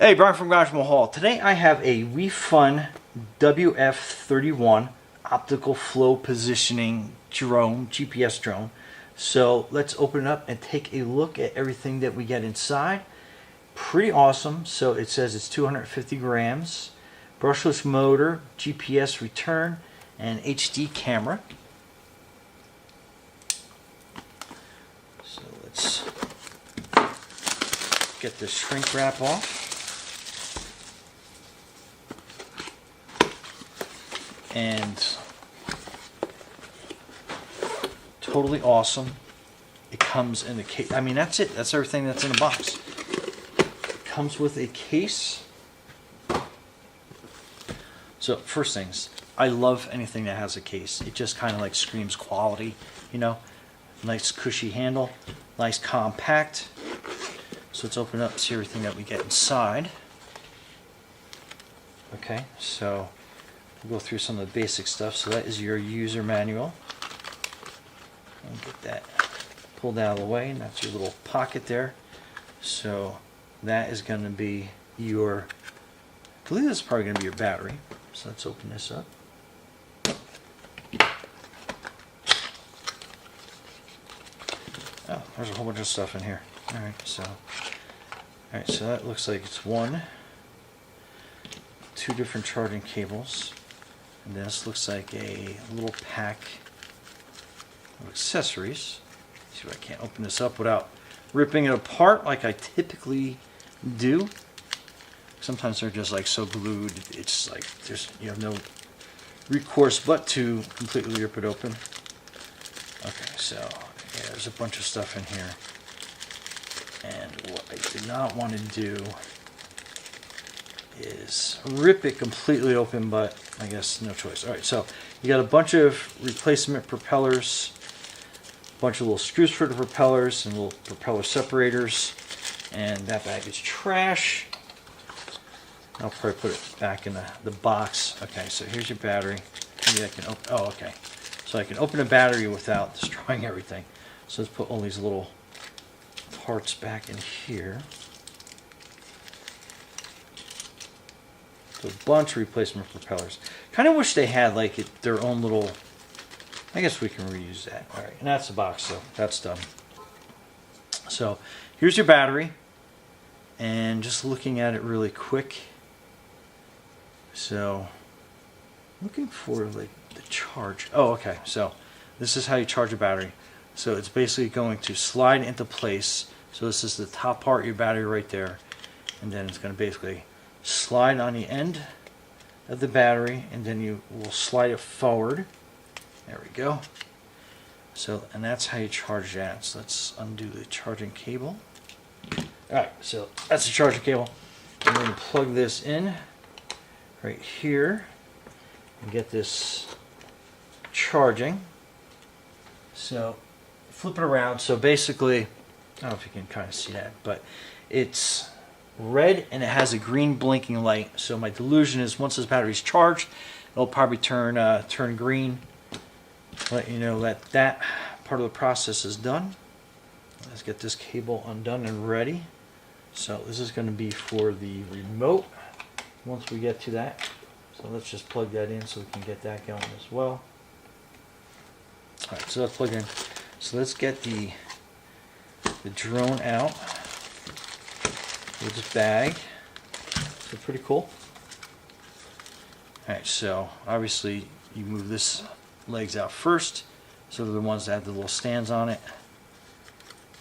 Hey, Brian from Garage Mahal. Today I have a WeFone WF31 optical flow positioning drone, GPS drone. So let's open it up and take a look at everything that we get inside. Pretty awesome. So it says it's 250 grams, brushless motor, GPS return, and HD camera. So let's get this shrink wrap off. And totally awesome. It comes in the case. I mean, that's it. That's everything that's in the box. It comes with a case. So first things, I love anything that has a case. It just kind of like screams quality, you know. Nice cushy handle, nice compact. So let's open it up and see everything that we get inside. Okay, so we'll go through some of the basic stuff. So that is your user manual. And get that pulled out of the way, and that's your little pocket there. So that is going to be your, I believe this is probably going to be your battery. So let's open this up. Oh, there's a whole bunch of stuff in here. Alright, so that looks like it's two different charging cables. And this looks like a little pack of accessories. Let's see if I can't open this up without ripping it apart like I typically do. Sometimes they're just like so glued, it's like you have no recourse but to completely rip it open. Okay, so yeah, there's a bunch of stuff in here. And what I did not want to do is rip it completely open, but I guess no choice. Alright, so you got a bunch of replacement propellers, a bunch of little screws for the propellers, and little propeller separators, and that bag is trash. I'll probably put it back in the box. Okay, so here's your battery. Maybe I can open, oh okay. So I can open a battery without destroying everything. So let's put all these little parts back in here. So a bunch of replacement propellers. Kind of wish they had like their own little, I guess we can reuse that. Alright, and that's the box, so that's done. So here's your battery. And just looking at it really quick. So looking for like the charge. Oh, okay. So this is how you charge a battery. So it's basically going to slide into place. So this is the top part of your battery right there. And then it's going to basically slide on the end of the battery, and then you will slide it forward. There we go. So, and that's how you charge that. So let's undo the charging cable. Alright, so that's the charging cable. I'm going to plug this in right here and get this charging. So flip it around. So basically, I don't know if you can kind of see that, but it's red and it has a green blinking light. So my delusion is once this battery's charged, it'll probably turn green. Let you know that that part of the process is done. Let's get this cable undone and ready. So this is going to be for the remote once we get to that. So let's just plug that in so we can get that going as well. Alright, so that's plugged in. So let's get the drone out with this bag. So pretty cool. Alright, so obviously you move this legs out first. So they're the ones that have the little stands on it.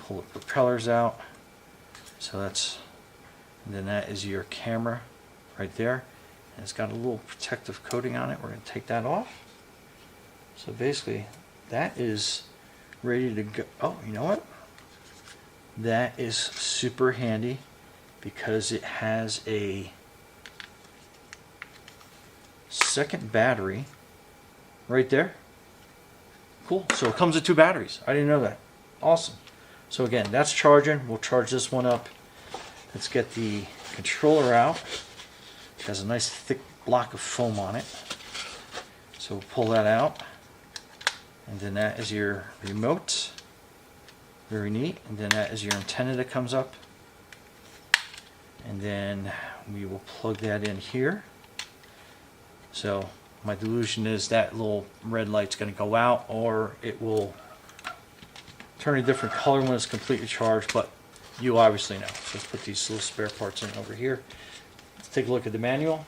Pull the propellers out. So that's, and then that is your camera right there. And it's got a little protective coating on it. We're going to take that off. So basically that is ready to go. Oh, you know what? That is super handy because it has a second battery right there. Cool. So it comes with two batteries. I didn't know that. Awesome. So again, that's charging. We'll charge this one up. Let's get the controller out. It has a nice thick block of foam on it. So we'll pull that out. And then that is your remote. Very neat. And then that is your antenna that comes up. and then we will plug that in here. So my delusion is that little red light's going to go out, or it will turn a different color when it's completely charged, but you obviously know. So let's put these little spare parts in over here. Let's take a look at the manual.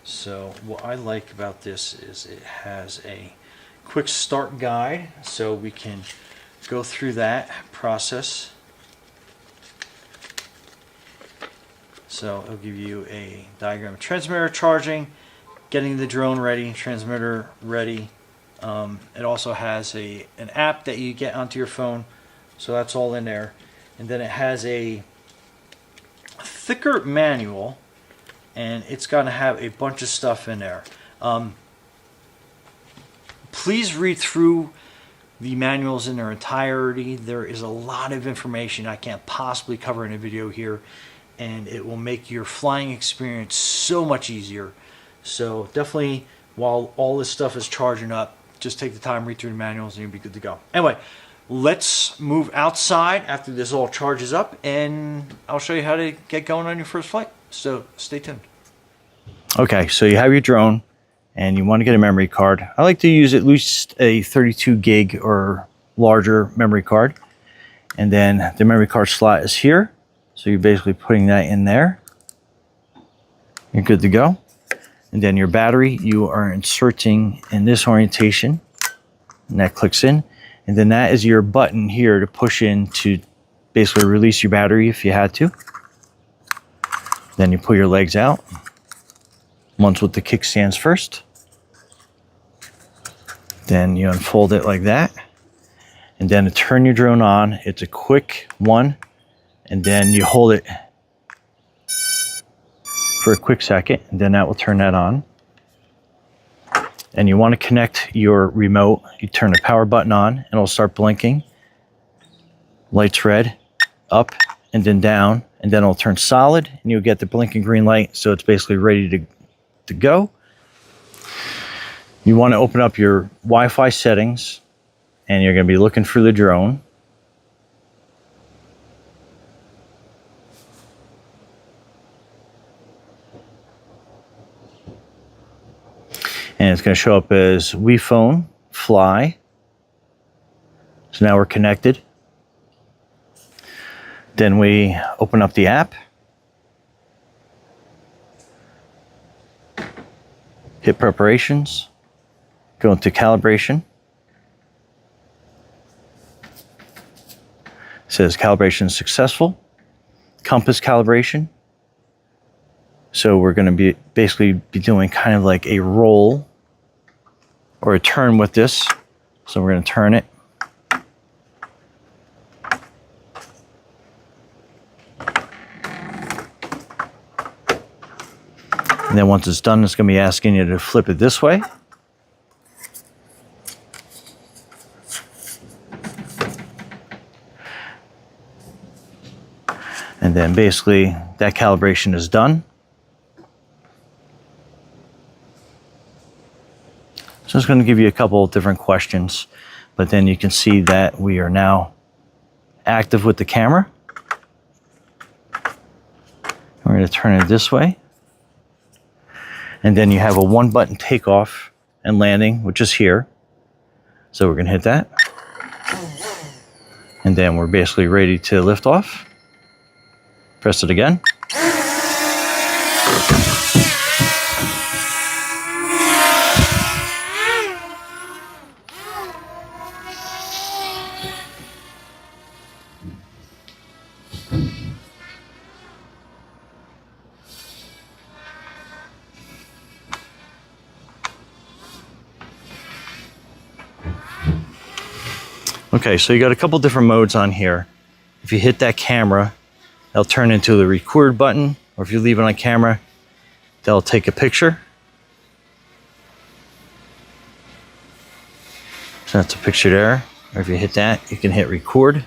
So what I like about this is it has a quick start guide, so we can go through that process. So it'll give you a diagram of transmitter charging, getting the drone ready, transmitter ready. It also has an app that you get onto your phone, so that's all in there. And then it has a thicker manual, and it's going to have a bunch of stuff in there. Please read through the manuals in their entirety. There is a lot of information I can't possibly cover in a video here, and it will make your flying experience so much easier. So definitely, while all this stuff is charging up, just take the time, read through the manuals, and you'll be good to go. Anyway, let's move outside after this all charges up, and I'll show you how to get going on your first flight. So stay tuned. Okay, so you have your drone, and you want to get a memory card. I like to use at least a 32 gig or larger memory card. And then the memory card slot is here. So you're basically putting that in there. You're good to go. And then your battery, you are inserting in this orientation, and that clicks in. And then that is your button here to push in to basically release your battery if you had to. Then you pull your legs out. One's with the kickstands first. Then you unfold it like that. And then to turn your drone on, it's a quick one. And then you hold it for a quick second, and then that will turn that on. And you want to connect your remote. You turn the power button on, and it'll start blinking. Light's red, up, and then down, and then it'll turn solid, and you'll get the blinking green light, so it's basically ready to go. You want to open up your Wi-Fi settings, and you're going to be looking for the drone. And it's going to show up as WeFone Fly. So now we're connected. Then we open up the app. Hit preparations. Go into calibration. It says calibration successful. Compass calibration. So we're going to basically be doing kind of like a roll or a turn with this. So we're going to turn it. And then once it's done, it's going to be asking you to flip it this way. And then basically that calibration is done. So it's going to give you a couple of different questions, but then you can see that we are now active with the camera. We're going to turn it this way. And then you have a one button takeoff and landing, which is here. So we're going to hit that. And then we're basically ready to lift off. Press it again. Okay, so you got a couple different modes on here. If you hit that camera, they'll turn into the record button, or if you leave it on camera, they'll take a picture. So that's a picture there. Or if you hit that, you can hit record.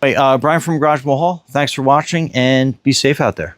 Hey, Brian from Garage Hall, thanks for watching and be safe out there.